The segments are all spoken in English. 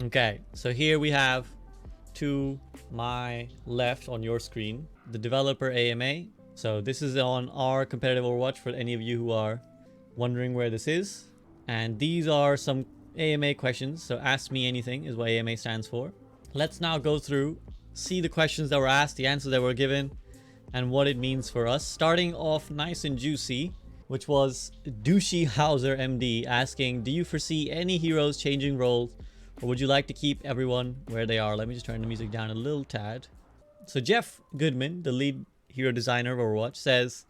Okay, so here we have to my left on your screen, the developer AMA. So this is on our competitive Overwatch for any of you who are wondering where this is. And these are some AMA questions. So ask me anything is what AMA stands for. Let's now go through, see the questions that were asked, the answers that were given, and what it means for us. Starting off nice and juicy, which was Douchey Hauser MD asking, do you foresee any heroes changing roles, or would you like to keep everyone where they are? Let me just turn the music down a little tad. So Jeff Goodman, the lead hero designer of Overwatch, says,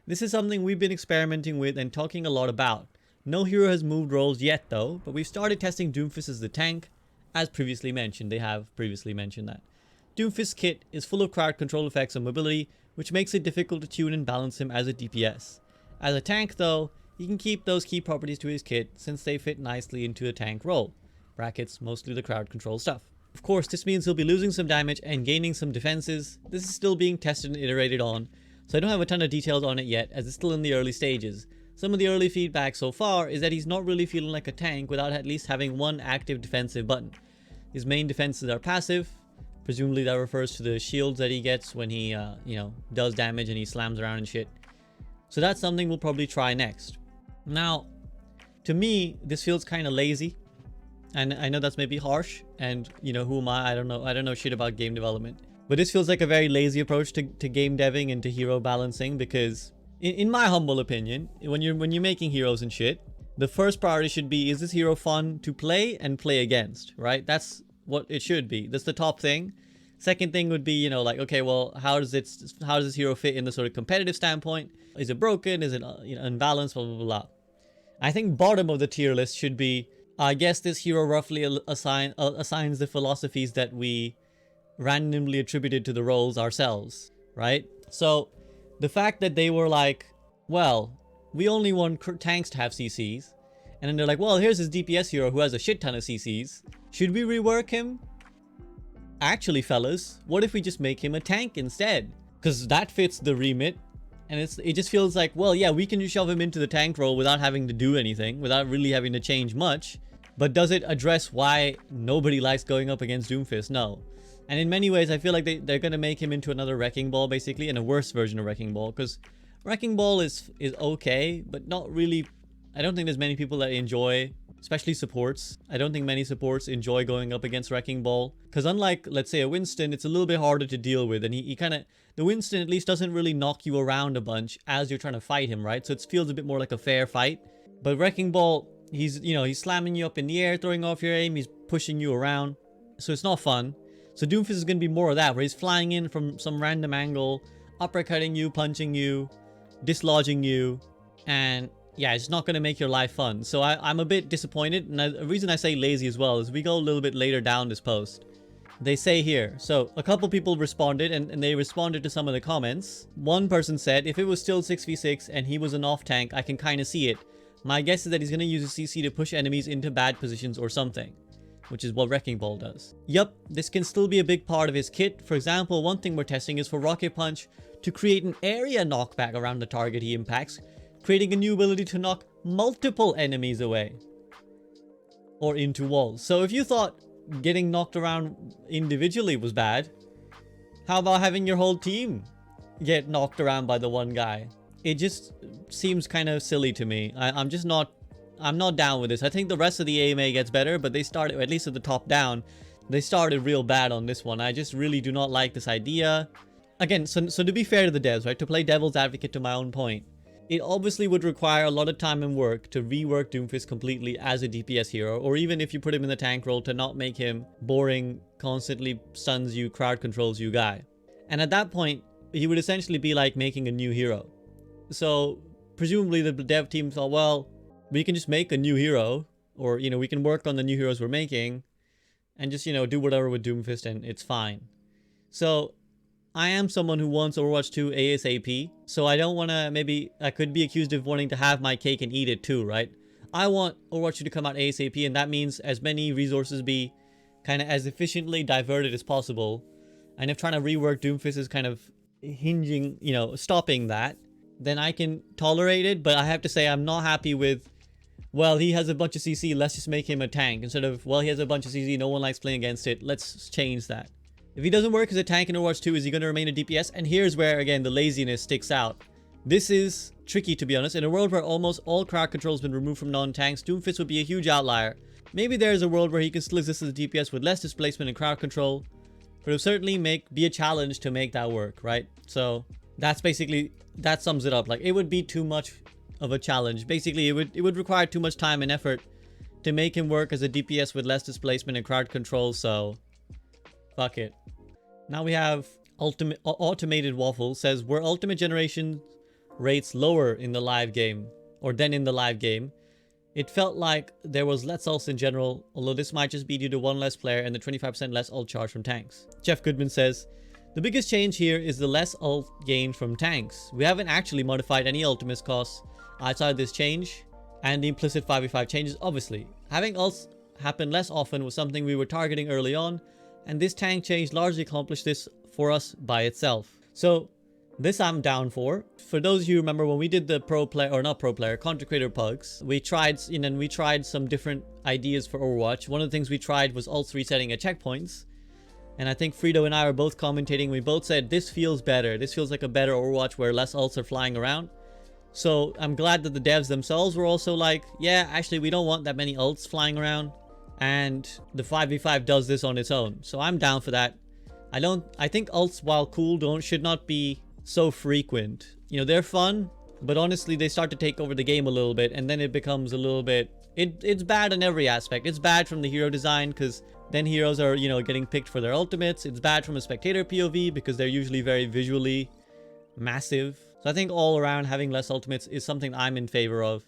this is something we've been experimenting with and talking a lot about. No hero has moved roles yet though, but we've started testing Doomfist as the tank, as previously mentioned. They have previously mentioned that. Doomfist's kit is full of crowd control effects and mobility, which makes it difficult to tune and balance him as a DPS. As a tank though, he can keep those key properties to his kit since they fit nicely into a tank role. Brackets, mostly the crowd control stuff. Of course, this means he'll be losing some damage and gaining some defenses. This is still being tested and iterated on, so I don't have a ton of details on it yet as it's still in the early stages. Some of the early feedback so far is that he's not really feeling like a tank without at least having one active defensive button. His main defenses are passive. Presumably that refers to the shields that he gets when he, does damage and he slams around and shit. So that's something we'll probably try next. Now, to me, this feels kind of lazy. And I know that's maybe harsh, and who am I? I don't know shit about game development. But this feels like a very lazy approach to game deving and to hero balancing, because in my humble opinion, when you're making heroes and shit, the first priority should be, is this hero fun to play and play against, right? That's what it should be. That's the top thing. Second thing would be, like, okay, well, how does this hero fit in the sort of competitive standpoint? Is it broken? Is it unbalanced? Blah, blah, blah, blah. I think bottom of the tier list should be, I guess this hero roughly assigns the philosophies that we randomly attributed to the roles ourselves, right? So the fact that they were like, well, we only want tanks to have CCs, and then they're like, well, here's this DPS hero who has a shit ton of CCs. Should we rework him? Actually, fellas, what if we just make him a tank instead? Because that fits the remit. And it just feels like, well, yeah, we can just shove him into the tank role without having to do anything, without really having to change much. But does it address why nobody likes going up against Doomfist? No. And in many ways, I feel like they're going to make him into another Wrecking Ball, basically, and a worse version of Wrecking Ball. Because Wrecking Ball is okay, but not really. I don't think there's many people that enjoy, especially supports. I don't think many supports enjoy going up against Wrecking Ball. Because unlike, let's say, a Winston, it's a little bit harder to deal with. And he kind of, the Winston at least doesn't really knock you around a bunch as you're trying to fight him, right? So it feels a bit more like a fair fight. But Wrecking Ball, he's slamming you up in the air, throwing off your aim, he's pushing you around. So it's not fun. So Doomfist is going to be more of that, where he's flying in from some random angle, uppercutting you, punching you, dislodging you, and yeah, it's not going to make your life fun. So I'm a bit disappointed, and the reason I say lazy as well is we go a little bit later down this post. They say here, so a couple people responded, and they responded to some of the comments. One person said, if it was still 6v6 and he was an off tank, I can kind of see it. My guess is that he's going to use a CC to push enemies into bad positions or something, which is what Wrecking Ball does. Yup, this can still be a big part of his kit. For example, one thing we're testing is for Rocket Punch to create an area knockback around the target he impacts, creating a new ability to knock multiple enemies away or into walls. So if you thought getting knocked around individually was bad, how about having your whole team get knocked around by the one guy? It just seems kind of silly to me. I'm not down with this. I think the rest of the AMA gets better, but they started, at least at the top down, they started real bad on this one. I just really do not like this idea. Again, so to be fair to the devs, right, to play devil's advocate to my own point, it obviously would require a lot of time and work to rework Doomfist completely as a DPS hero, or even if you put him in the tank role, to not make him boring, constantly stuns you, crowd controls you guy. And at that point, he would essentially be like making a new hero. So presumably the dev team thought, well, we can just make a new hero, or, we can work on the new heroes we're making and just, do whatever with Doomfist and it's fine. So I am someone who wants Overwatch 2 ASAP, so I don't want to, maybe I could be accused of wanting to have my cake and eat it too, right? I want Overwatch 2 to come out ASAP, and that means as many resources be kind of as efficiently diverted as possible. And if trying to rework Doomfist is kind of hinging, stopping that, then I can tolerate it. But I have to say I'm not happy with well, he has a bunch of CC, let's just make him a tank. Instead of, well, he has a bunch of CC, no one likes playing against it, let's change that. If he doesn't work as a tank in Overwatch 2, is he going to remain a DPS? And here's where, again, the laziness sticks out. This is tricky, to be honest. In a world where almost all crowd control has been removed from non-tanks, Doomfist would be a huge outlier. Maybe there's a world where he can still exist as a DPS with less displacement and crowd control, but it would certainly be a challenge to make that work, right? So that's basically, that sums it up. Like, it would be too much of a challenge. Basically, it would require too much time and effort to make him work as a DPS with less displacement and crowd control, so fuck it. Now we have Automated Waffle says, were ultimate generation rates lower in the live game, or than in the live game? It felt like there was less ults in general, although this might just be due to one less player and the 25% less ult charge from tanks. Jeff Goodman says, the biggest change here is the less ult gain from tanks. We haven't actually modified any ultimates costs outside this change, and the implicit 5v5 changes, obviously. Having ults happen less often was something we were targeting early on, and this tank change largely accomplished this for us by itself. So this I'm down for. For those of you who remember when we did the content creator pugs, we tried some different ideas for Overwatch. One of the things we tried was ults resetting at checkpoints. And I think Frito and I were both commentating. We both said, this feels better. This feels like a better Overwatch where less ults are flying around. So I'm glad that the devs themselves were also like, yeah, actually we don't want that many ults flying around. And the 5v5 does this on its own. So I'm down for that. I think ults, while cool, should not be so frequent. You know, they're fun, but honestly they start to take over the game a little bit, and then it becomes a little bit, it's bad in every aspect. It's bad from the hero design, because then heroes are, you know, getting picked for their ultimates. It's bad from a spectator POV because they're usually very visually massive. So I think all around having less ultimates is something I'm in favor of.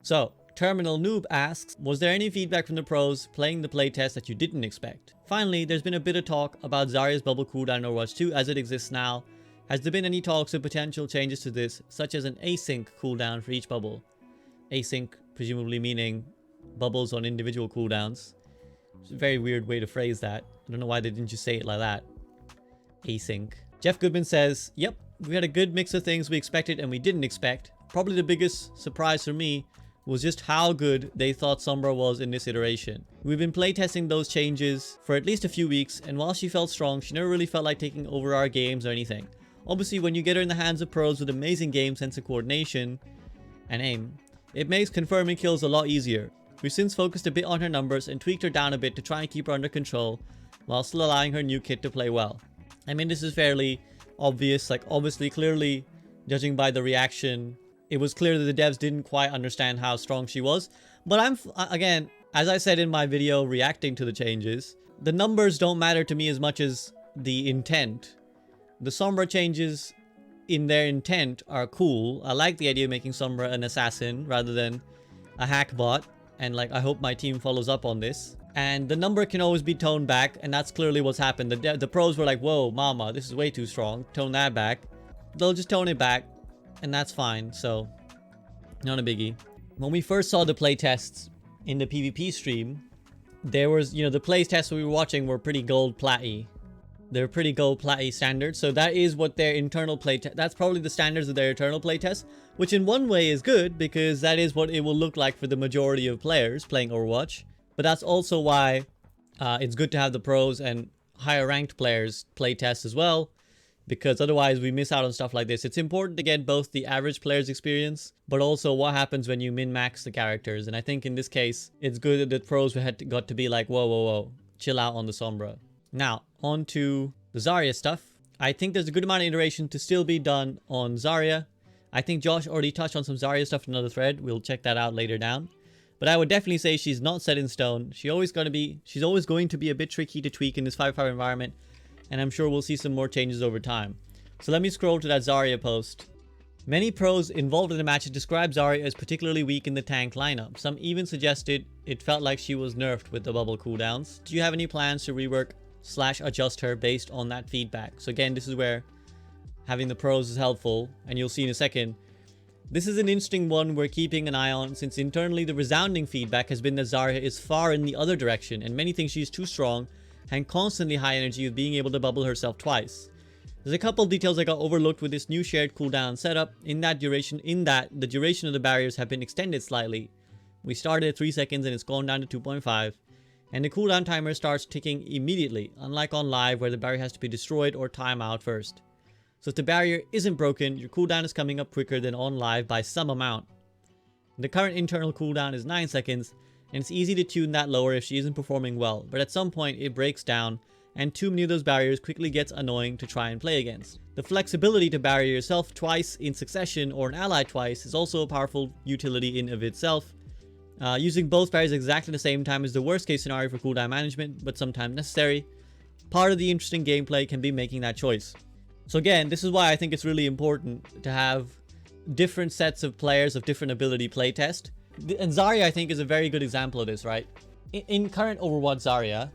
So Terminal Noob asks, was there any feedback from the pros playing the playtest that you didn't expect? Finally, there's been a bit of talk about Zarya's bubble cooldown in Overwatch 2 as it exists now. Has there been any talks of potential changes to this, such as an async cooldown for each bubble? Async presumably meaning bubbles on individual cooldowns. It's a very weird way to phrase that. I don't know why they didn't just say it like that. Async. Jeff Goodman says, yep, we had a good mix of things we expected and we didn't expect. Probably the biggest surprise for me was just how good they thought Sombra was in this iteration. We've been playtesting those changes for at least a few weeks, and while she felt strong, she never really felt like taking over our games or anything. Obviously, when you get her in the hands of pros with amazing game sense and coordination and aim, it makes confirming kills a lot easier. We've since focused a bit on her numbers and tweaked her down a bit to try and keep her under control, while still allowing her new kit to play well. I mean, this is fairly obvious, like obviously, clearly, judging by the reaction, it was clear that the devs didn't quite understand how strong she was. But again, as I said in my video reacting to the changes, the numbers don't matter to me as much as the intent. The Sombra changes in their intent are cool. I like the idea of making Sombra an assassin rather than a hack bot. And like, I hope my team follows up on this. And the number can always be toned back, and that's clearly what's happened. The pros were like, whoa, mama, this is way too strong. Tone that back. They'll just tone it back, and that's fine. So, not a biggie. When we first saw the playtests in the PvP stream, there was, you know, the playtests we were watching were pretty gold platty. They're pretty gold platty standards. So that is what their internal playtest, that's probably the standards of their internal playtest, which in one way is good because that is what it will look like for the majority of players playing Overwatch. But that's also why it's good to have the pros and higher ranked players playtest as well, because otherwise we miss out on stuff like this. It's important to get both the average player's experience, but also what happens when you min-max the characters. And I think in this case, it's good that the pros got to be like, whoa, whoa, whoa, chill out on the Sombra. Now, on to the Zarya stuff. I think there's a good amount of iteration to still be done on Zarya. I think Josh already touched on some Zarya stuff in another thread. We'll check that out later down. But I would definitely say she's not set in stone. She's always going to be a bit tricky to tweak in this 5v5 environment. And I'm sure we'll see some more changes over time. So let me scroll to that Zarya post. Many pros involved in the match described Zarya as particularly weak in the tank lineup. Some even suggested it felt like she was nerfed with the bubble cooldowns. Do you have any plans to rework / adjust her based on that feedback? So again, this is where having the pros is helpful, and you'll see in a second. This is an interesting one we're keeping an eye on, since internally the resounding feedback has been that Zarya is far in the other direction, and many think she's too strong and constantly high energy with being able to bubble herself twice. There's a couple details that got overlooked with this new shared cooldown setup, in that the duration of the barriers have been extended slightly, We started at 3 seconds and it's gone down to 2.5. And the cooldown timer starts ticking immediately, unlike on live where the barrier has to be destroyed or time out first. So if the barrier isn't broken, your cooldown is coming up quicker than on live by some amount. The current internal cooldown is 9 seconds, and it's easy to tune that lower if she isn't performing well, but at some point it breaks down, and too many of those barriers quickly gets annoying to try and play against. The flexibility to barrier yourself twice in succession or an ally twice is also a powerful utility in of itself. Using both barriers exactly the same time is the worst case scenario for cooldown management, but sometimes necessary. Part of the interesting gameplay can be making that choice. So again, this is why I think it's really important to have different sets of players of different ability playtest. And Zarya, I think, is a very good example of this, right? In current Overwatch Zarya,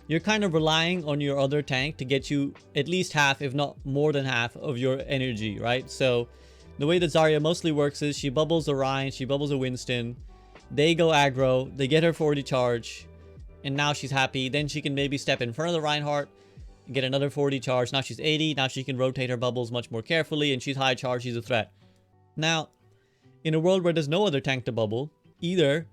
you're kind of relying on your other tank to get you at least half, if not more than half, of your energy, right? So the way that Zarya mostly works is she bubbles a Ryan, she bubbles a Winston, they go aggro, they get her 40 charge, and now she's happy. Then she can maybe step in front of the Reinhardt, get another 40 charge. Now she's 80. Now she can rotate her bubbles much more carefully, and she's high charge. She's a threat. Now, in a world where there's no other tank to bubble, either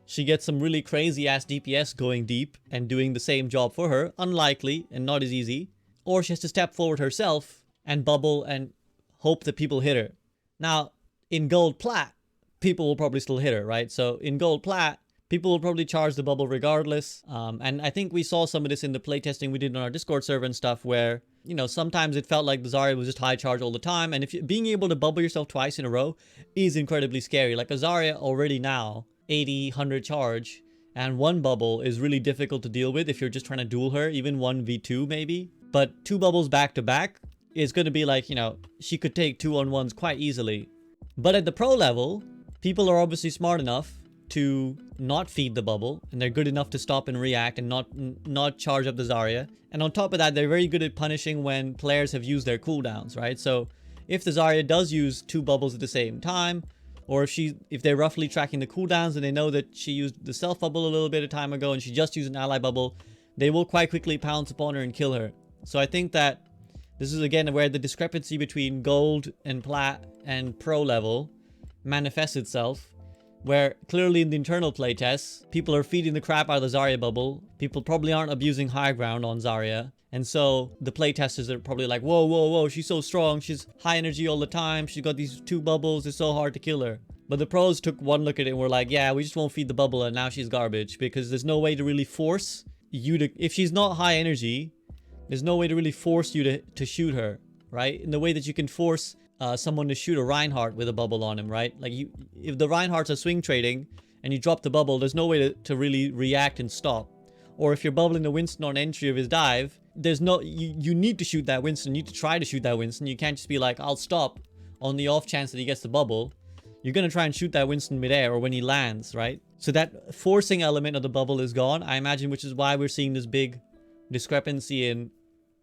she gets some really crazy ass DPS going deep and doing the same job for her, unlikely and not as easy, or she has to step forward herself and bubble and hope that people hit her. Now, in gold plat, people will probably still hit her, right? So in gold plat, people will probably charge the bubble regardless. And I think we saw some of this in the playtesting we did on our Discord server and stuff where, you know, sometimes it felt like the Zarya was just high charge all the time. And if being able to bubble yourself twice in a row is incredibly scary. Like a Zarya already now, 80, 100 charge, and one bubble is really difficult to deal with if you're just trying to duel her, even 1v2 maybe. But two bubbles back to back is going to be like, you know, she could take 2-on-1s quite easily. But at the pro level, people are obviously smart enough to not feed the bubble, and they're good enough to stop and react and not charge up the Zarya. And on top of that, they're very good at punishing when players have used their cooldowns, right? So if the Zarya does use two bubbles at the same time, or if they're roughly tracking the cooldowns and they know that she used the self bubble a little bit of time ago and she just used an ally bubble, they will quite quickly pounce upon her and kill her. So I think that this is again where the discrepancy between gold and plat and pro level manifests itself, where clearly in the internal playtests, people are feeding the crap out of the Zarya bubble. People probably aren't abusing high ground on Zarya. And so the playtesters are probably like, whoa, whoa, whoa, she's so strong. She's high energy all the time. She's got these two bubbles. It's so hard to kill her. But the pros took one look at it and were like, yeah, we just won't feed the bubble and now she's garbage. Because there's no way to really force you to... If she's not high energy, there's no way to really force you to shoot her, right? In the way that you can force someone to shoot a Reinhardt with a bubble on him, right? Like, if the Reinhardt's are swing trading and you drop the bubble, there's no way to really react and stop. Or if you're bubbling the Winston on entry of his dive, there's no... You need to shoot that Winston. You need to try to shoot that Winston. You can't just be like, I'll stop on the off chance that he gets the bubble. You're going to try and shoot that Winston midair or when he lands, right? So that forcing element of the bubble is gone, I imagine, which is why we're seeing this big discrepancy in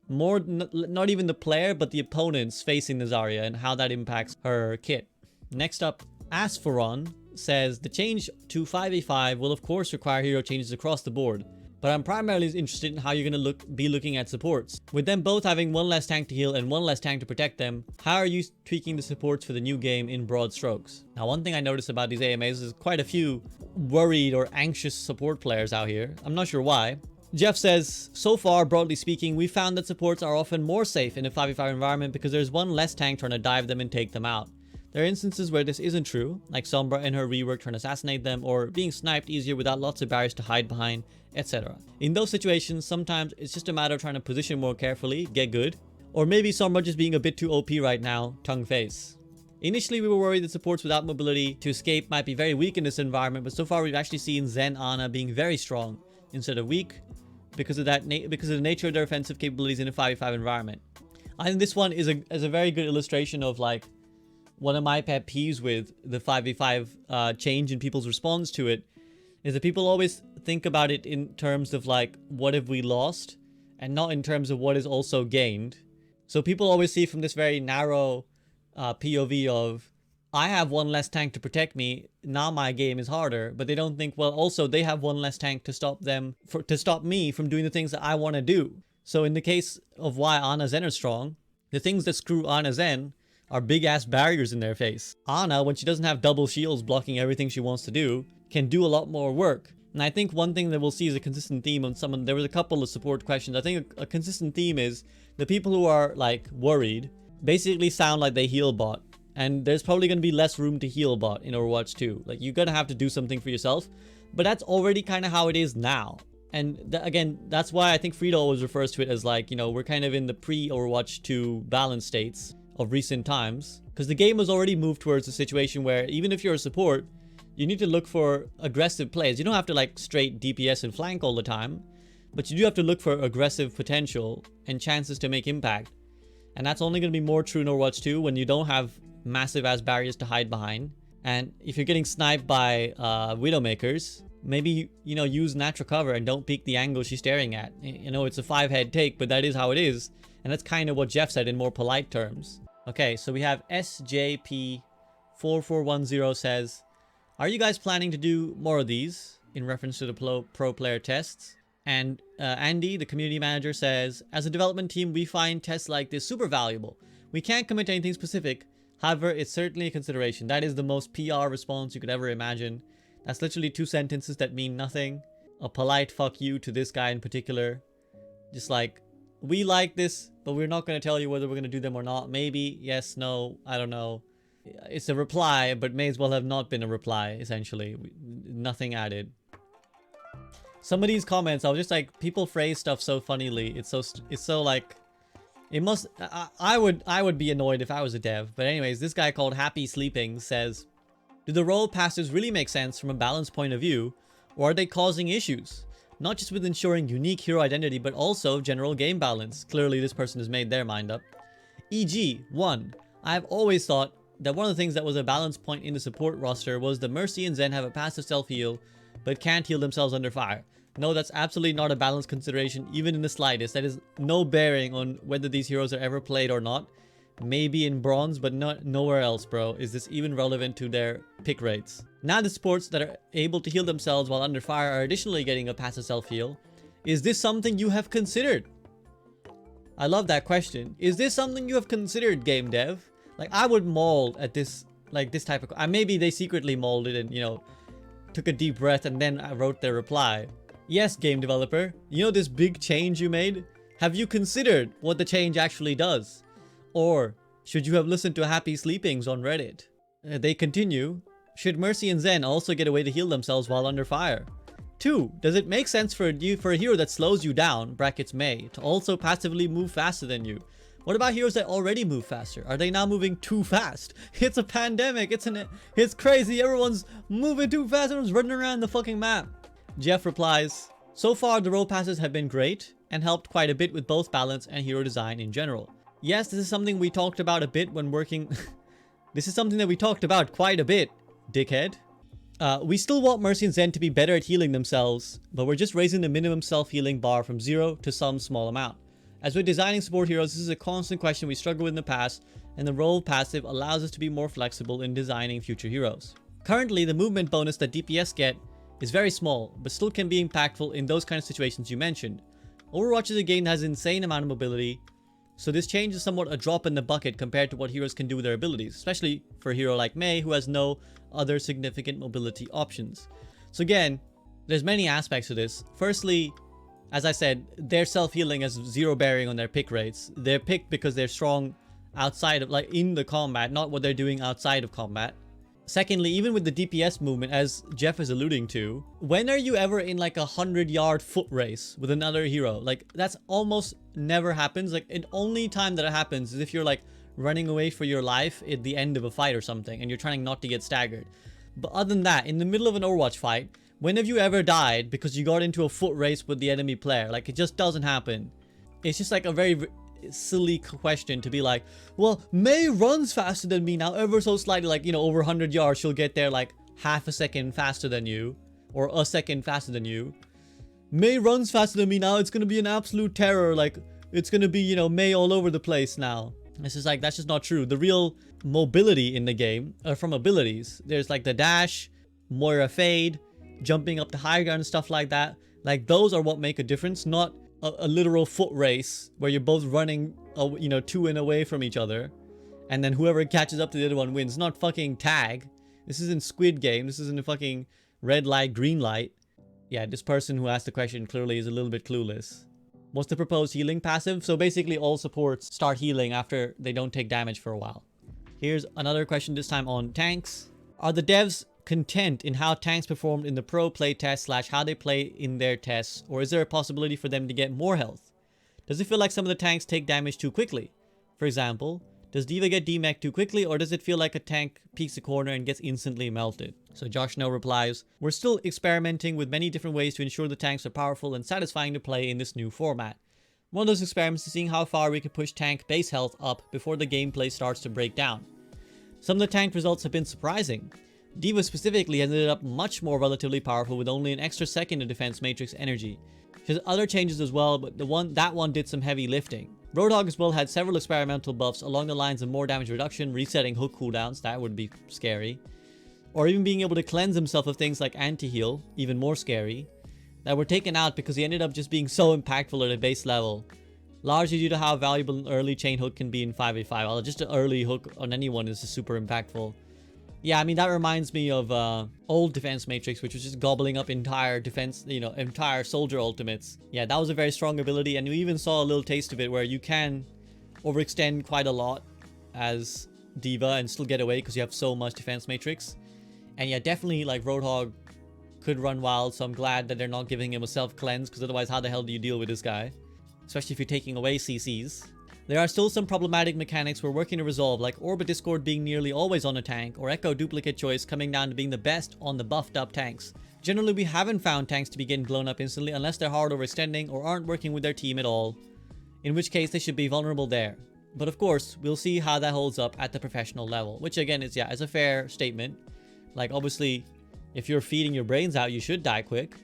more, not even the player, but the opponents facing the Zarya and how that impacts her kit. Next up, Aspharon says, the change to 5v5 will of course require hero changes across the board, but I'm primarily interested in how you're going to be looking at supports. With them both having one less tank to heal and one less tank to protect them, how are you tweaking the supports for the new game in broad strokes? Now, one thing I noticed about these AMAs is quite a few worried or anxious support players out here. I'm not sure why. Jeff says, so far, broadly speaking, we found that supports are often more safe in a 5v5 environment because there's one less tank trying to dive them and take them out. There are instances where this isn't true, like Sombra in her rework trying to assassinate them, or being sniped easier without lots of barriers to hide behind, etc. In those situations, sometimes it's just a matter of trying to position more carefully, get good, or maybe Sombra just being a bit too OP right now, tongue face. Initially, we were worried that supports without mobility to escape might be very weak in this environment, but so far we've actually seen Zen Ana being very strong instead of weak, because of the nature of their offensive capabilities in a 5v5 environment. I think this one is a very good illustration of like one of my pet peeves with the 5v5 change in people's response to it is that people always think about it in terms of like, what have we lost, and not in terms of what is also gained. So people always see from this very narrow POV of, I have one less tank to protect me, now my game is harder, but they don't think, well, also they have one less tank to stop me from doing the things that I want to do. So in the case of why Ana Zen are strong, the things that screw Ana Zen are big ass barriers in their face. Ana, when she doesn't have double shields blocking everything she wants to do, can do a lot more work. And I think one thing that we'll see is a consistent theme on someone. There was a couple of support questions. I think a consistent theme is the people who are like worried basically sound like they heal bot. And there's probably going to be less room to heal bot in Overwatch 2. Like, you're going to have to do something for yourself. But that's already kind of how it is now. And again, that's why I think Frito always refers to it as like, you know, we're kind of in the pre-Overwatch 2 balance states of recent times. Because the game has already moved towards a situation where even if you're a support, you need to look for aggressive plays. You don't have to like straight DPS and flank all the time. But you do have to look for aggressive potential and chances to make impact. And that's only going to be more true in Overwatch 2 when you don't have massive ass barriers to hide behind. And if you're getting sniped by Widowmakers, maybe, you know, use natural cover and don't peek the angle she's staring at. You know, it's a 5-head take, but that is how it is. And that's kind of what Jeff said in more polite terms. Okay, so we have SJP4410 says, are you guys planning to do more of these in reference to the pro player tests? And Andy, the community manager, says, as a development team, we find tests like this super valuable. We can't commit to anything specific. However, it's certainly a consideration. That is the most PR response you could ever imagine. That's literally 2 sentences that mean nothing. A polite fuck you to this guy in particular. Just like, we like this, but we're not going to tell you whether we're going to do them or not. Maybe, yes, no, I don't know. It's a reply, but may as well have not been a reply, essentially. Nothing added. Some of these comments, I was just like, people phrase stuff so funnily. It's so like, it must, I would be annoyed if I was a dev. But anyways, this guy called Happy Sleeping says, do the role passes really make sense from a balance point of view, or are they causing issues? Not just with ensuring unique hero identity, but also general game balance. Clearly, this person has made their mind up. E.g., 1. I have always thought that one of the things that was a balance point in the support roster was the Mercy and Zen have a passive self-heal, but can't heal themselves under fire. No, that's absolutely not a balance consideration, even in the slightest. That is no bearing on whether these heroes are ever played or not. Maybe in bronze, but nowhere else, bro. Is this even relevant to their pick rates? Now the supports that are able to heal themselves while under fire are additionally getting a passive self-heal. Is this something you have considered? I love that question. Is this something you have considered, game dev? Like, I would mold at this, like, this type of... maybe they secretly molded and, you know, took a deep breath and then I wrote their reply. Yes, game developer, you know this big change you made? Have you considered what the change actually does? Or should you have listened to Happy Sleepings on Reddit? They continue, should Mercy and Zen also get a way to heal themselves while under fire? 2. Does it make sense for a hero that slows you down, brackets May, to also passively move faster than you? What about heroes that already move faster? Are they now moving too fast? It's a pandemic, it's crazy, everyone's moving too fast, everyone's running around the fucking map. Jeff replies, so far the role passes have been great and helped quite a bit with both balance and hero design in general. Yes, this is something we talked about a bit when working... This is something that we talked about quite a bit, dickhead. We still want Mercy and Zen to be better at healing themselves, but we're just raising the minimum self-healing bar from 0 to some small amount. As we're designing support heroes, this is a constant question we struggled with in the past, and the role passive allows us to be more flexible in designing future heroes. Currently, the movement bonus that DPS get is very small, but still can be impactful in those kind of situations you mentioned. Overwatch is a game that has an insane amount of mobility, so this change is somewhat a drop in the bucket compared to what heroes can do with their abilities, especially for a hero like Mei who has no other significant mobility options. So again, there's many aspects to this. Firstly, as I said, their self-healing has 0 bearing on their pick rates. They're picked because they're strong outside of, like, in the combat, not what they're doing outside of combat. Secondly, even with the DPS movement, as Jeff is alluding to, when are you ever in like a 100-yard foot race with another hero? Like, that's almost never happens. Like, the only time that it happens is if you're like running away for your life at the end of a fight or something and you're trying not to get staggered. But other than that, in the middle of an Overwatch fight, when have you ever died because you got into a foot race with the enemy player? Like, it just doesn't happen. It's just like a very silly question to be like, well, Mei runs faster than me now ever so slightly, like, you know, over 100 yards she'll get there like half a second faster than you, or a second faster than you. Mei runs faster than me now, it's gonna be an absolute terror, like, it's gonna be, you know, Mei all over the place now. It's just like, that's just not true. The real mobility in the game are from abilities. There's like the dash, Moira fade, jumping up the high ground and stuff like that. Like, those are what make a difference, not a literal foot race where you're both running, you know, to and away from each other and then whoever catches up to the other one wins. Not fucking tag. This isn't Squid Game. This isn't a fucking red light, green light. Yeah, this person who asked the question clearly is a little bit clueless. What's the proposed healing passive? So basically all supports start healing after they don't take damage for a while. Here's another question, this time on tanks. Are the devs content in how tanks performed in the pro playtest / how they play in their tests, or is there a possibility for them to get more health? Does it feel like some of the tanks take damage too quickly? For example, does D.Va get demech too quickly, or does it feel like a tank peeks a corner and gets instantly melted? So Josh No replies, we're still experimenting with many different ways to ensure the tanks are powerful and satisfying to play in this new format. One of those experiments is seeing how far we can push tank base health up before the gameplay starts to break down. Some of the tank results have been surprising. D.Va specifically has ended up much more relatively powerful with only an extra second of defense matrix energy. She has other changes as well, but that one did some heavy lifting. Roadhog as well had several experimental buffs along the lines of more damage reduction, resetting hook cooldowns, that would be scary. Or even being able to cleanse himself of things like anti-heal, even more scary, that were taken out because he ended up just being so impactful at a base level. Largely due to how valuable an early chain hook can be in 5v5. Well, just an early hook on anyone is super impactful. Yeah, I mean, that reminds me of old defense matrix, which was just gobbling up entire defense, entire soldier ultimates. Yeah, that was a very strong ability, and you even saw a little taste of it where you can overextend quite a lot as D.Va and still get away because you have so much defense matrix. And yeah, definitely like Roadhog could run wild, so I'm glad that they're not giving him a self-cleanse, because otherwise how the hell do you deal with this guy? Especially if you're taking away CCs. There are still some problematic mechanics we're working to resolve, like Orbit Discord being nearly always on a tank, or Echo Duplicate Choice coming down to being the best on the buffed up tanks. Generally, we haven't found tanks to be getting blown up instantly unless they're hard overextending or aren't working with their team at all, in which case they should be vulnerable there. But of course, we'll see how that holds up at the professional level, which again is, yeah, is a fair statement. Like, obviously, if you're feeding your brains out, you should die quick,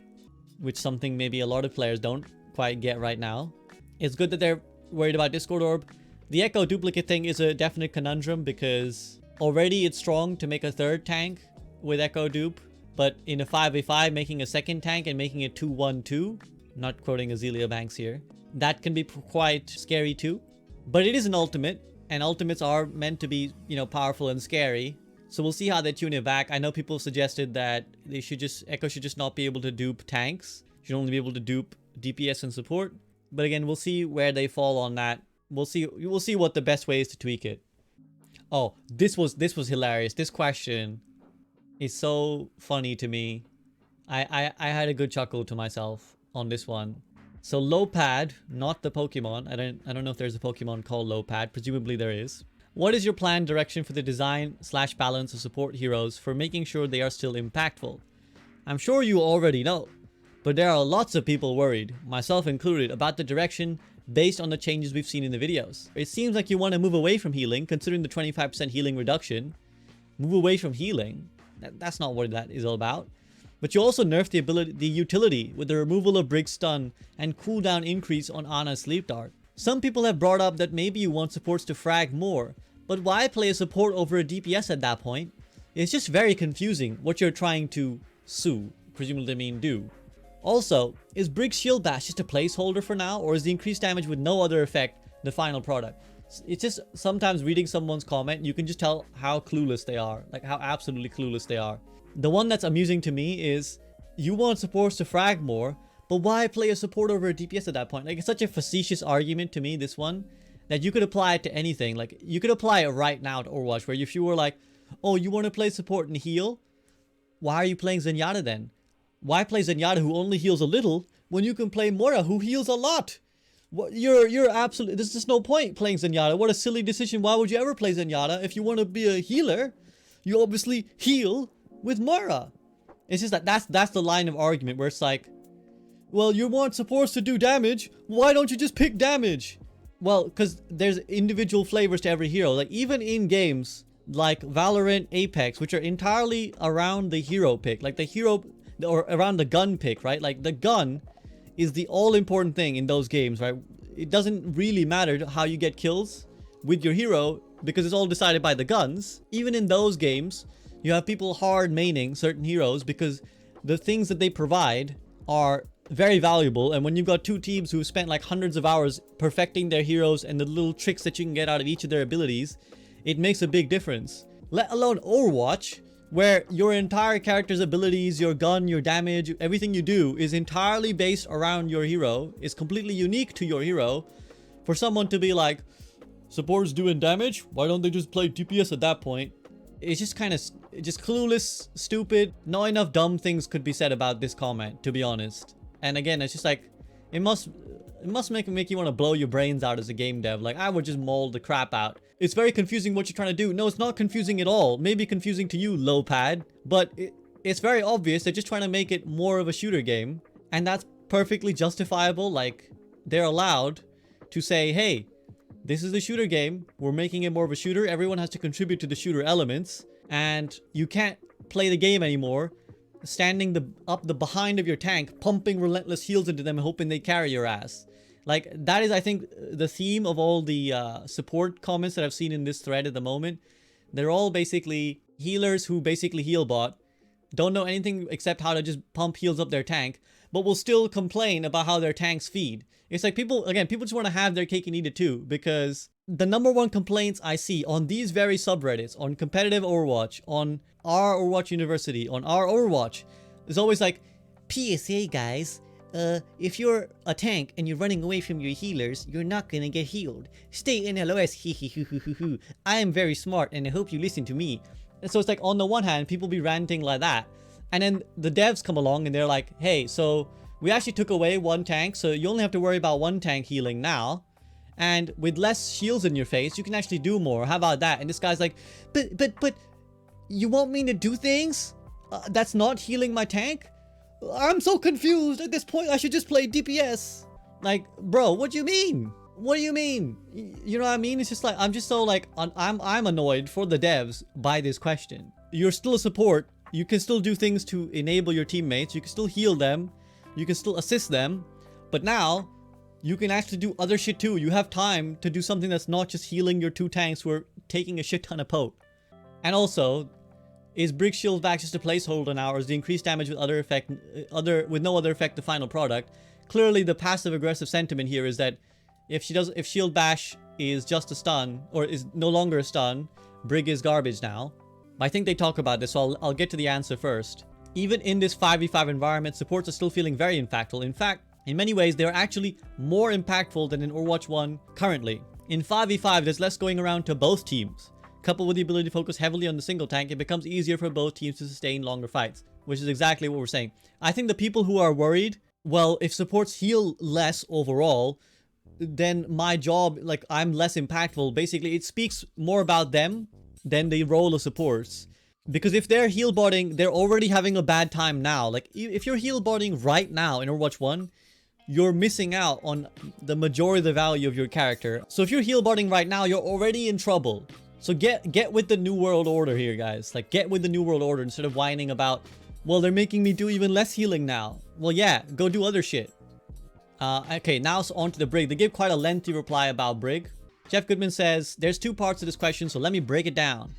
which something maybe a lot of players don't quite get right now. It's good that they're worried about Discord Orb. The Echo Duplicate thing is a definite conundrum because already it's strong to make a third tank with Echo Dupe, but in a 5v5 making a second tank and making it 2-1-2, not quoting Azealia Banks here, that can be quite scary too. But it is an ultimate, and ultimates are meant to be, powerful and scary. So we'll see how they tune it back. I know people suggested that Echo should just not be able to dupe tanks. Should only be able to dupe DPS and support. But again, we'll see where they fall on that. We'll see what the best way is to tweak it. Oh, this was hilarious. This question is so funny to me. I had a good chuckle to myself on this one. So Lopad, not the Pokemon. I don't know if there's a Pokemon called Lopad. Presumably there is. What is your planned direction for the design / balance of support heroes for making sure they are still impactful? I'm sure you already know, but there are lots of people worried, myself included, about the direction based on the changes we've seen in the videos. It seems like you want to move away from healing, considering the 25% healing reduction. Move away from healing. That's not what that is all about. But you also nerf the utility with the removal of Brig Stun and cooldown increase on Ana's Sleep Dart. Some people have brought up that maybe you want supports to frag more, but why play a support over a DPS at that point? It's just very confusing what you're trying to sue, presumably mean do. Also, is Brig's Shield Bash just a placeholder for now, or is the increased damage with no other effect the final product? It's just sometimes reading someone's comment, you can just tell how clueless they are, like how absolutely clueless they are. The one that's amusing to me is, you want supports to frag more, but why play a support over a DPS at that point? Like, it's such a facetious argument to me, this one, that you could apply it to anything. Like, you could apply it right now to Overwatch, where if you were like, oh, you want to play support and heal? Why are you playing Zenyatta then? Why play Zenyatta who only heals a little when you can play Moira who heals a lot? What, you're absolutely, there's just no point playing Zenyatta. What a silly decision. Why would you ever play Zenyatta? If you want to be a healer, you obviously heal with Moira. It's just that that's the line of argument where it's like, well, you want supports to do damage, why don't you just pick damage? Well, because there's individual flavors to every hero. Like, even in games like Valorant, Apex, which are entirely around the hero pick, like the hero, or around the gun pick, right? Like, the gun is the all-important thing in those games, right? It doesn't really matter how you get kills with your hero because it's all decided by the guns. Even in those games, you have people hard maining certain heroes because the things that they provide are very valuable. And when you've got two teams who've spent like hundreds of hours perfecting their heroes and the little tricks that you can get out of each of their abilities, it makes a big difference. Let alone Overwatch, where your entire character's abilities, your gun, your damage, everything you do is entirely based around your hero, is completely unique to your hero. For someone to be like, support's doing damage, why don't they just play DPS at that point? It's just kind of just clueless, stupid. Not enough dumb things could be said about this comment, to be honest. And again, it's just like, it must make you want to blow your brains out as a game dev. Like, I would just mold the crap out. It's very confusing what you're trying to do. No, it's not confusing at all. Maybe confusing to you, low pad, but it's very obvious they're just trying to make it more of a shooter game, and that's perfectly justifiable. Like, they're allowed to say, hey, this is a shooter game, we're making it more of a shooter, everyone has to contribute to the shooter elements, and you can't play the game anymore standing up the behind of your tank, pumping relentless heals into them and hoping they carry your ass. Like, that is, I think, the theme of all the support comments that I've seen in this thread at the moment. They're all basically healers who basically heal bot, don't know anything except how to just pump heals up their tank, but will still complain about how their tanks feed. It's like people just want to have their cake and eat it too, because the #1 complaints I see on these very subreddits, on competitive Overwatch, on our Overwatch University, on our Overwatch, is always like, PSA guys, if you're a tank and you're running away from your healers, you're not gonna get healed. Stay in LOS, hee. I am very smart and I hope you listen to me. And so it's like, on the one hand, people be ranting like that, and then the devs come along and they're like, hey, so we actually took away one tank, so you only have to worry about one tank healing now. And with less shields in your face, you can actually do more. How about that? And this guy's like, but you want me to do things that's not healing my tank? I'm so confused. At this point, I should just play DPS. Like, bro, what do you mean? What do you mean? You know what I mean? It's just like, I'm just so like, I'm annoyed for the devs by this question. You're still a support. You can still do things to enable your teammates. You can still heal them. You can still assist them. But now, you can actually do other shit too. You have time to do something that's not just healing your two tanks who are taking a shit ton of poke. And also, is Brig shield back just a placeholder now, or is the increased damage with with no other effect the final product? Clearly, the passive aggressive sentiment here is that if shield bash is just a stun, or is no longer a stun, Brig is garbage now. I think they talk about this, so I'll get to the answer first. Even in this 5v5 environment, supports are still feeling very impactful. In fact, in many ways, they are actually more impactful than in Overwatch 1 currently. In 5v5, there's less going around to both teams. Coupled with the ability to focus heavily on the single tank, it becomes easier for both teams to sustain longer fights, which is exactly what we're saying. I think the people who are worried, well, if supports heal less overall, then my job, like, I'm less impactful. Basically, it speaks more about them than the role of supports. Because if they're heal botting, they're already having a bad time now. Like, if you're heal botting right now in Overwatch 1, you're missing out on the majority of the value of your character. So if you're heal botting right now, you're already in trouble. So get with the New World Order here, guys. Like, get with the New World Order instead of whining about, well, they're making me do even less healing now. Well, yeah, go do other shit. Okay, now on to the Brig. They give quite a lengthy reply about Brig. Jeff Goodman says, there's two parts to this question, so let me break it down.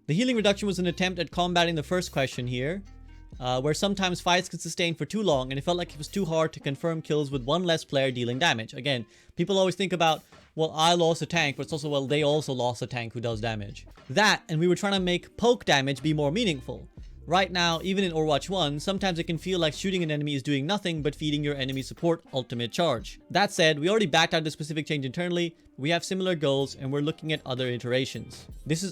The healing reduction was an attempt at combating the first question here, where sometimes fights could sustain for too long and it felt like it was too hard to confirm kills with one less player dealing damage. Again, people always think about, well, I lost a tank, but it's also, well, they also lost a tank who does damage. That, and we were trying to make poke damage be more meaningful. Right now, even in Overwatch 1, sometimes it can feel like shooting an enemy is doing nothing but feeding your enemy support ultimate charge. That said, we already backed out the specific change internally, we have similar goals, and we're looking at other iterations.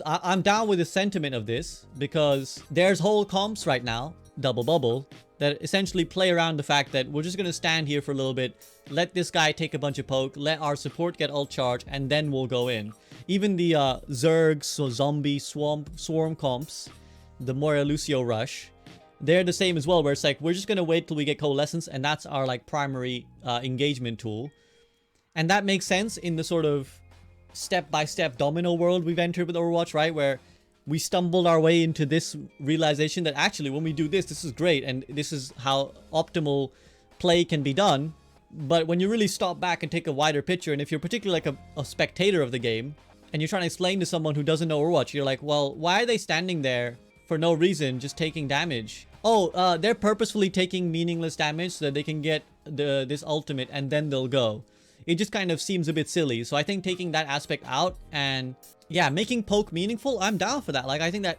I'm down with the sentiment of this, because there's whole comps right now, double bubble, that essentially play around the fact that we're just going to stand here for a little bit, let this guy take a bunch of poke, let our support get ult charge, and then we'll go in. Even the Zerg, so zombie, swarm comps, the Moira Lucio rush, they're the same as well, where it's like, we're just going to wait till we get coalescence, and that's our like primary engagement tool. And that makes sense in the sort of step-by-step domino world we've entered with Overwatch, right? Where we stumbled our way into this realization that actually when we do this, this is great, and this is how optimal play can be done. But when you really stop back and take a wider picture, and if you're particularly like a spectator of the game, and you're trying to explain to someone who doesn't know Overwatch, you're like, well, why are they standing there for no reason, just taking damage? Oh, they're purposefully taking meaningless damage so that they can get this ultimate, and then they'll go. it just kind of seems a bit silly. So I think taking that aspect out and yeah, making poke meaningful, I'm down for that. Like, I think that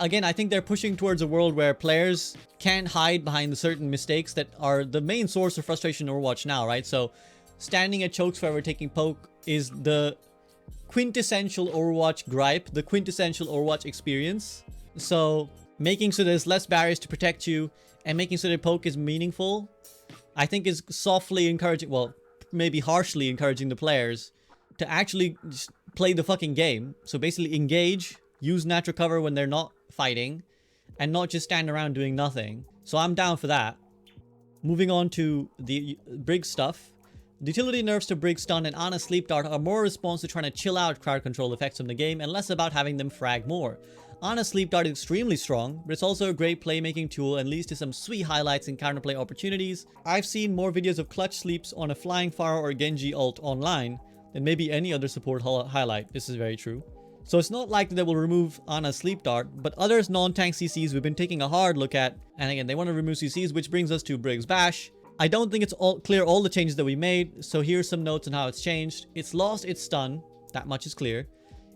again, I think they're pushing towards a world where players can't hide behind the certain mistakes that are the main source of frustration in Overwatch now, right? So standing at chokes forever taking poke is the quintessential Overwatch gripe, the quintessential Overwatch experience. So making so there's less barriers to protect you and making sure that poke is meaningful, I think is softly encouraging, well, maybe harshly encouraging the players to actually just play the fucking game. So basically engage, use natural cover when they're not fighting, and not just stand around doing nothing. So I'm down for that. Moving on to the Brig stuff. The utility nerfs to Brig Stun and Ana Sleep Dart are more a response to trying to chill out crowd control effects from the game and less about having them frag more. Ana Sleep Dart is extremely strong, but it's also a great playmaking tool and leads to some sweet highlights and counterplay opportunities. I've seen more videos of clutch sleeps on a Flying Pharah or Genji ult online than maybe any other support highlight. This is very true. So it's not likely they will remove Ana's Sleep Dart, but other non-tank CCs we've been taking a hard look at, and again, they want to remove CCs, which brings us to Brig's Bash. I don't think it's clear all the changes that we made, so here's some notes on how it's changed. It's lost its stun, that much is clear.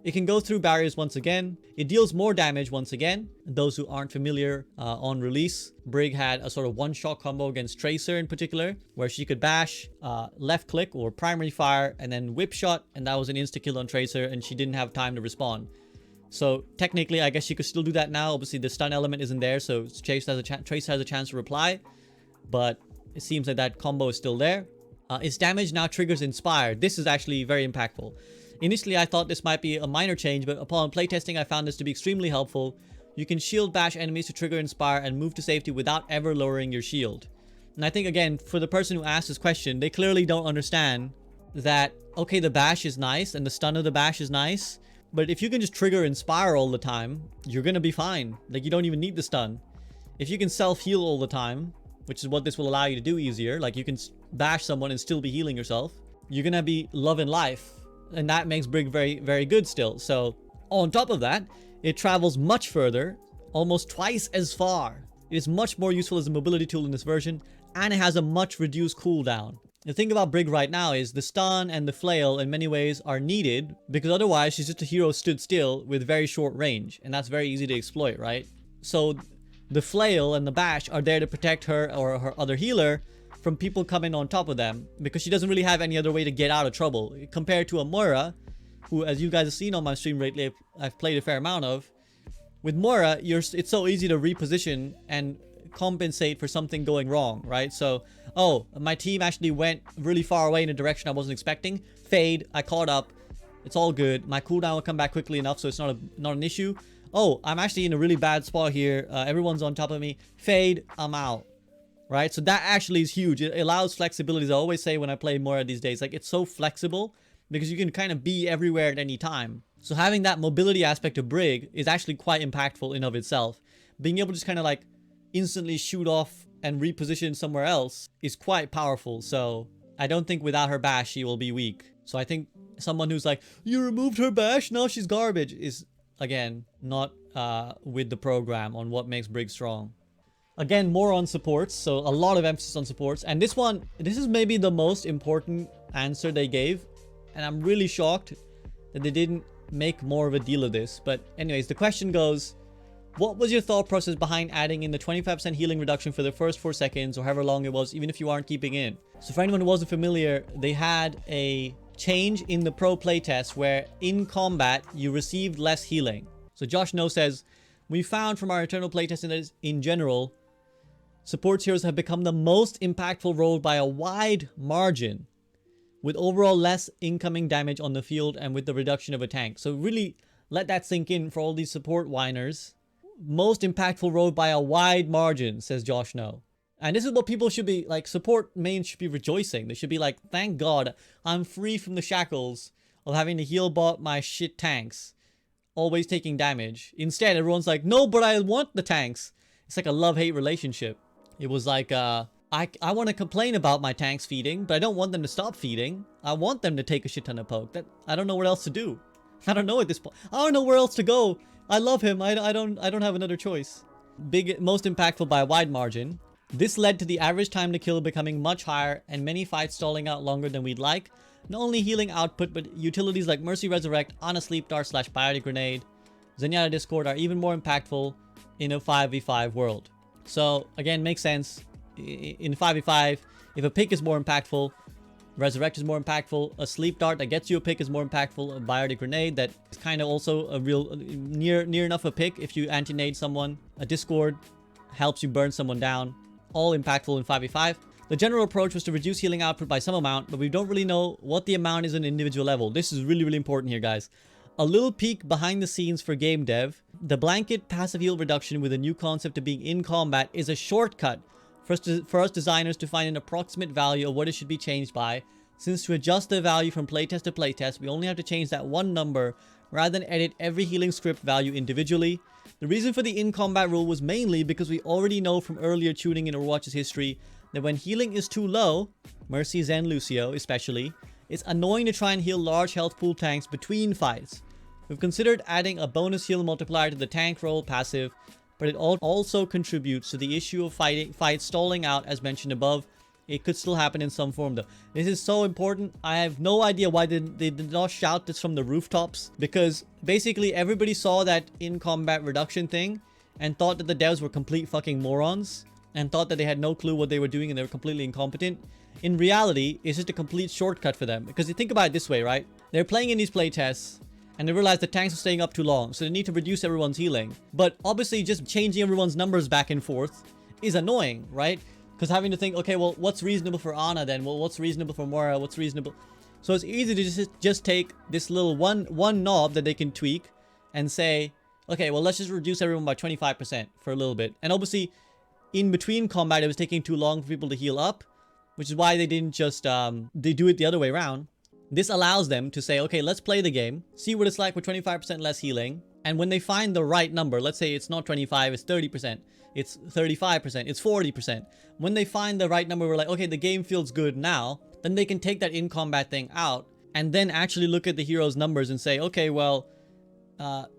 It can go through barriers once again. It deals more damage once again. Those who aren't familiar, on release, Brig had a sort of one-shot combo against Tracer in particular, where she could bash, left click or primary fire, and then whip shot, and that was an insta-kill on Tracer, and she didn't have time to respond. So technically, I guess she could still do that now. Obviously, the stun element isn't there, so Trace has a chance to reply, but it seems like that combo is still there. Its damage now triggers Inspire. This is actually very impactful. Initially, I thought this might be a minor change, but upon playtesting, I found this to be extremely helpful. You can shield bash enemies to trigger Inspire and move to safety without ever lowering your shield. And I think, again, for the person who asked this question, they clearly don't understand that, okay, the bash is nice and the stun of the bash is nice, but if you can just trigger Inspire all the time, you're gonna be fine. Like, you don't even need the stun. If you can self-heal all the time, which is what this will allow you to do easier, like you can bash someone and still be healing yourself, you're gonna be loving life. And that makes Brig very, very good still. So on top of that, it travels much further, almost twice as far. It is much more useful as a mobility tool in this version, and it has a much reduced cooldown. The thing about Brig right now is the stun and the flail in many ways are needed, because otherwise she's just a hero stood still with very short range, and that's very easy to exploit, right? So the flail and the bash are there to protect her or her other healer from people coming on top of them, because she doesn't really have any other way to get out of trouble compared to a Moira, who, as you guys have seen on my stream lately, I've played a fair amount of. With Moira, it's so easy to reposition and compensate for something going wrong, right? So, oh, my team actually went really far away in a direction I wasn't expecting. Fade, I caught up. It's all good. My cooldown will come back quickly enough, so it's not an issue. Oh, I'm actually in a really bad spot here. Everyone's on top of me. Fade, I'm out. Right? So that actually is huge. It allows flexibility. As I always say when I play Moira these days, like, it's so flexible because you can kind of be everywhere at any time. So having that mobility aspect of Brig is actually quite impactful in of itself. Being able to just kind of like instantly shoot off and reposition somewhere else is quite powerful. So I don't think without her bash she will be weak. So I think someone who's like, you removed her bash, now she's garbage, is again not with the program on what makes Brig strong. Again, more on supports, so a lot of emphasis on supports. And this is maybe the most important answer they gave, and I'm really shocked that they didn't make more of a deal of this. But anyways, the question goes, what was your thought process behind adding in the 25% healing reduction for the first 4 seconds, or however long it was, even if you aren't keeping in? So for anyone who wasn't familiar, they had a change in the pro playtest where in combat you received less healing. So Josh No says, we found from our internal playtesting that in general, support heroes have become the most impactful role by a wide margin, with overall less incoming damage on the field and with the reduction of a tank. So really let that sink in for all these support whiners. Most impactful role by a wide margin, says Josh No. And this is what people should be, like, support mains should be rejoicing. They should be like, thank God I'm free from the shackles of having to heal bot my shit tanks, always taking damage. Instead, everyone's like, no, but I want the tanks. It's like a love-hate relationship. It was like, I want to complain about my tanks feeding, but I don't want them to stop feeding. I want them to take a shit ton of poke. I don't know what else to do. I don't know at this point. I don't know where else to go. I love him. I don't have another choice. Most impactful by a wide margin. This led to the average time to kill becoming much higher and many fights stalling out longer than we'd like. not only healing output, but utilities like Mercy Resurrect, Ana Sleep Dart / Biotic Grenade, Zenyatta Discord are even more impactful in a 5v5 world. So again, makes sense. In 5v5, if a pick is more impactful, Resurrect is more impactful, a Sleep Dart that gets you a pick is more impactful, a Biotic Grenade that is kind of also a real near enough a pick if you anti-nade someone, a Discord helps you burn someone down, all impactful in 5v5. The general approach was to reduce healing output by some amount, but we don't really know what the amount is on an individual level. This is really important here, guys. A little peek behind the scenes for game dev. The blanket passive heal reduction with a new concept of being in combat is a shortcut for us designers to find an approximate value of what it should be changed by. Since to adjust the value from playtest to playtest, we only have to change that one number rather than edit every healing script value individually. The reason for the in-combat rule was mainly because we already know from earlier tuning in Overwatch's history that when healing is too low, Mercy, Zen, Lucio especially, it's annoying to try and heal large health pool tanks between fights. We've considered adding a bonus heal multiplier to the tank roll passive, but it also contributes to the issue of fights stalling out as mentioned above. It could still happen in some form though. This is so important. I have no idea why they did not shout this from the rooftops, because basically everybody saw that in combat reduction thing and thought that the devs were complete fucking morons and thought that they had no clue what they were doing and they were completely incompetent. In reality, it's just a complete shortcut for them, because you think about it this way, right? They're playing in these playtests and they realize the tanks are staying up too long, so they need to reduce everyone's healing. But obviously just changing everyone's numbers back and forth is annoying, right? Because having to think, okay, well, what's reasonable for Ana then? Well, what's reasonable for Moira? What's reasonable? So it's easy to just take this little one knob that they can tweak and say, okay, well, let's just reduce everyone by 25% for a little bit. And obviously, in between combat, it was taking too long for people to heal up, which is why they didn't just, they do it the other way around. This allows them to say, okay, let's play the game, see what it's like with 25% less healing. And when they find the right number, let's say it's not 25, it's 30%, it's 35%, it's 40%. When they find the right number, we're like, okay, the game feels good now. Then they can take that in-combat thing out and then actually look at the hero's numbers and say, okay, well,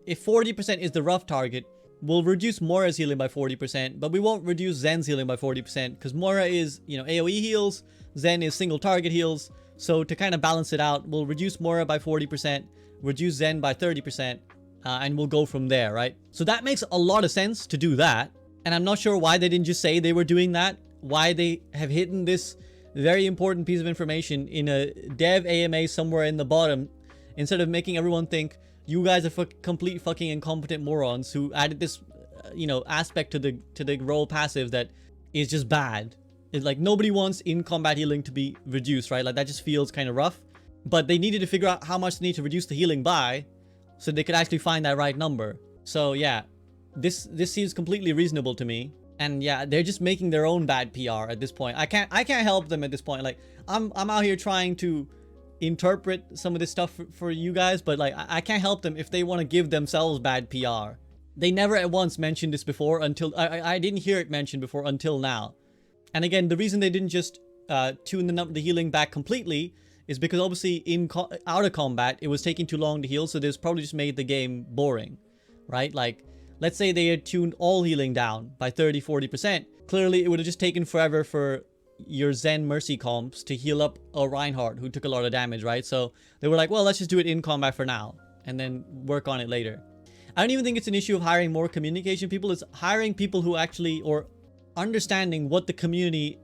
if 40% is the rough target, we'll reduce Moira's healing by 40%, but we won't reduce Zen's healing by 40% because Moira is, you know, AoE heals, Zen is single target heals. So to kind of balance it out, we'll reduce Moira by 40%, reduce Zen by 30%, and we'll go from there, right? So that makes a lot of sense to do that. And I'm not sure why they didn't just say they were doing that, why they have hidden this very important piece of information in a dev AMA somewhere in the bottom, instead of making everyone think you guys are complete fucking incompetent morons who added this, you know, aspect to the role passive that is just bad. It's like nobody wants in combat healing to be reduced, right? Like that just feels kind of rough. But they needed to figure out how much they need to reduce the healing by, so they could actually find that right number. So yeah, this seems completely reasonable to me. And yeah, they're just making their own bad PR at this point. I can't help them at this point. Like I'm out here trying to interpret some of this stuff for you guys, but like I can't help them if they want to give themselves bad PR. They never at once mentioned this before until I didn't hear it mentioned before until now. And again, the reason they didn't just tune the healing back completely is because obviously out of combat, it was taking too long to heal. So this probably just made the game boring, right? Like, let's say they had tuned all healing down by 30-40%. Clearly, it would have just taken forever for your Zen Mercy comps to heal up a Reinhardt who took a lot of damage, right? So they were like, well, let's just do it in combat for now and then work on it later. I don't even think it's an issue of hiring more communication people. It's hiring people who actually, or understanding what the community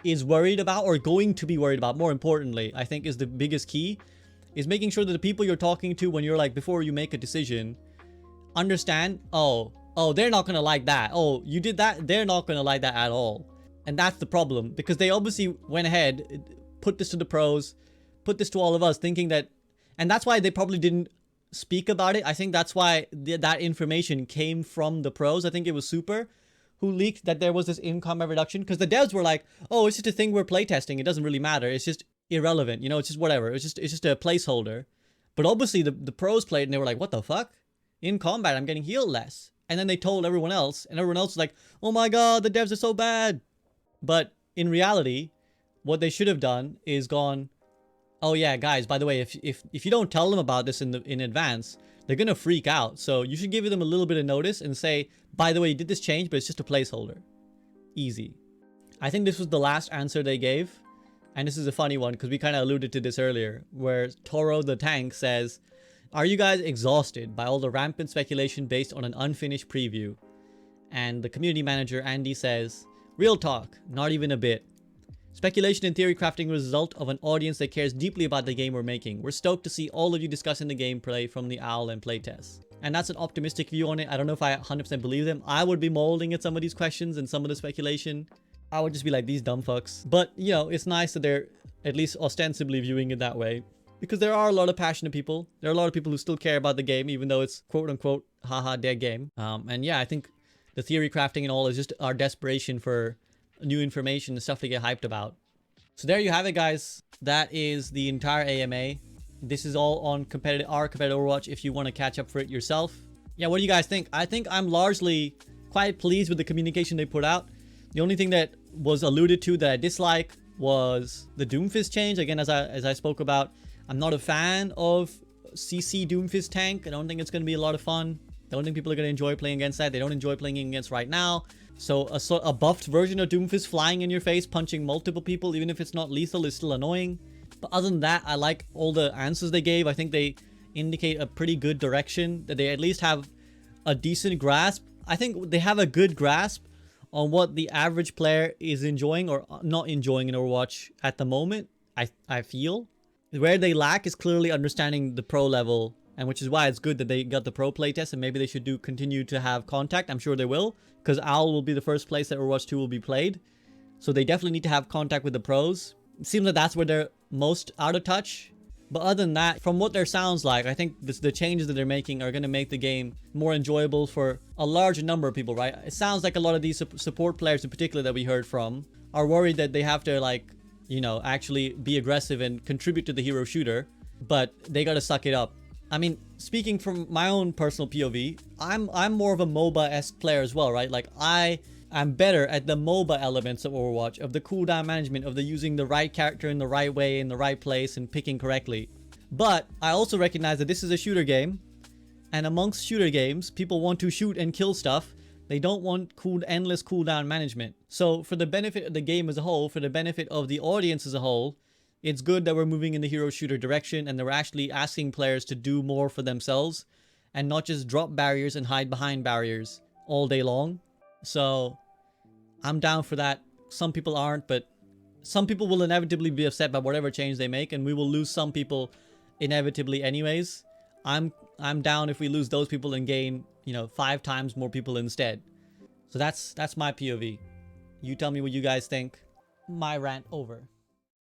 is worried about or going to be worried about. More importantly, I think is the biggest key, is making sure that the people you're talking to when you're like, before you make a decision, understand, oh, they're not gonna like that. Oh, you did that, they're not gonna like that at all. And that's the problem, because they obviously went ahead, put this to the pros, put this to all of us, thinking that, and that's why they probably didn't speak about it. I think that's why that information came from the pros. I think it was Super who leaked that there was this in-combat reduction, because the devs were like, oh, it's just a thing we're playtesting, it doesn't really matter, it's just irrelevant, you know, it's just whatever, it's just a placeholder. But obviously the pros played and they were like, what the fuck? In combat, I'm getting healed less. And then they told everyone else, and everyone else was like, oh my god, the devs are so bad. But in reality, what they should have done is gone, oh yeah, guys, by the way, if you don't tell them about this in advance, they're gonna freak out. So you should give them a little bit of notice and say, by the way, you did this change, but it's just a placeholder. Easy. I think this was the last answer they gave. And this is a funny one because we kind of alluded to this earlier, where Toro the Tank says, "Are you guys exhausted by all the rampant speculation based on an unfinished preview?" And the community manager, Andy, says, "Real talk, not even a bit. Speculation and theory crafting is a result of an audience that cares deeply about the game we're making. We're stoked to see all of you discussing the gameplay from the OWL and playtests." And that's an optimistic view on it. I don't know if I 100% believe them. I would be molding at some of these questions and some of the speculation. I would just be like, these dumb fucks. But, you know, it's nice that they're at least ostensibly viewing it that way. Because there are a lot of passionate people. There are a lot of people who still care about the game, even though it's quote-unquote, haha, dead game. And yeah, I think the theory crafting and all is just our desperation for new information and stuff to get hyped about. So there you have it, guys. That is the entire AMA. This is all on our competitive Overwatch if you want to catch up for it yourself. Yeah, what do you guys think? I think I'm largely quite pleased with the communication they put out. The only thing that was alluded to that I dislike was the Doomfist change. Again, as I spoke about, I'm not a fan of CC Doomfist tank. I don't think it's going to be a lot of fun. I don't think people are going to enjoy playing against that. They don't enjoy playing against right now. So a buffed version of Doomfist flying in your face, punching multiple people, even if it's not lethal, is still annoying. But other than that, I like all the answers they gave. I think they indicate a pretty good direction, that they at least have a decent grasp. I think they have a good grasp on what the average player is enjoying or not enjoying in Overwatch at the moment, I feel. Where they lack is clearly understanding the pro level, and which is why it's good that they got the pro playtest, and maybe they should continue to have contact. I'm sure they will, because OWL will be the first place that Overwatch 2 will be played. So they definitely need to have contact with the pros. It seems like that's where they're most out of touch. But other than that, from what there sounds like, I think the changes that they're making are going to make the game more enjoyable for a large number of people, right? It sounds like a lot of these support players in particular that we heard from are worried that they have to, like, you know, actually be aggressive and contribute to the hero shooter, but they got to suck it up. I mean, speaking from my own personal POV, I'm more of a MOBA-esque player as well, right? Like, I'm better at the MOBA elements of Overwatch, of the cooldown management, of the using the right character in the right way, in the right place, and picking correctly. But I also recognize that this is a shooter game, and amongst shooter games, people want to shoot and kill stuff. They don't want endless cooldown management. So for the benefit of the game as a whole, for the benefit of the audience as a whole, it's good that we're moving in the hero shooter direction, and that we're actually asking players to do more for themselves and not just drop barriers and hide behind barriers all day long. So I'm down for that. Some people aren't, but some people will inevitably be upset by whatever change they make, and we will lose some people inevitably anyways. I'm down if we lose those people and gain, you know, 5 times more people instead. So that's my POV. You tell me what you guys think. My rant over.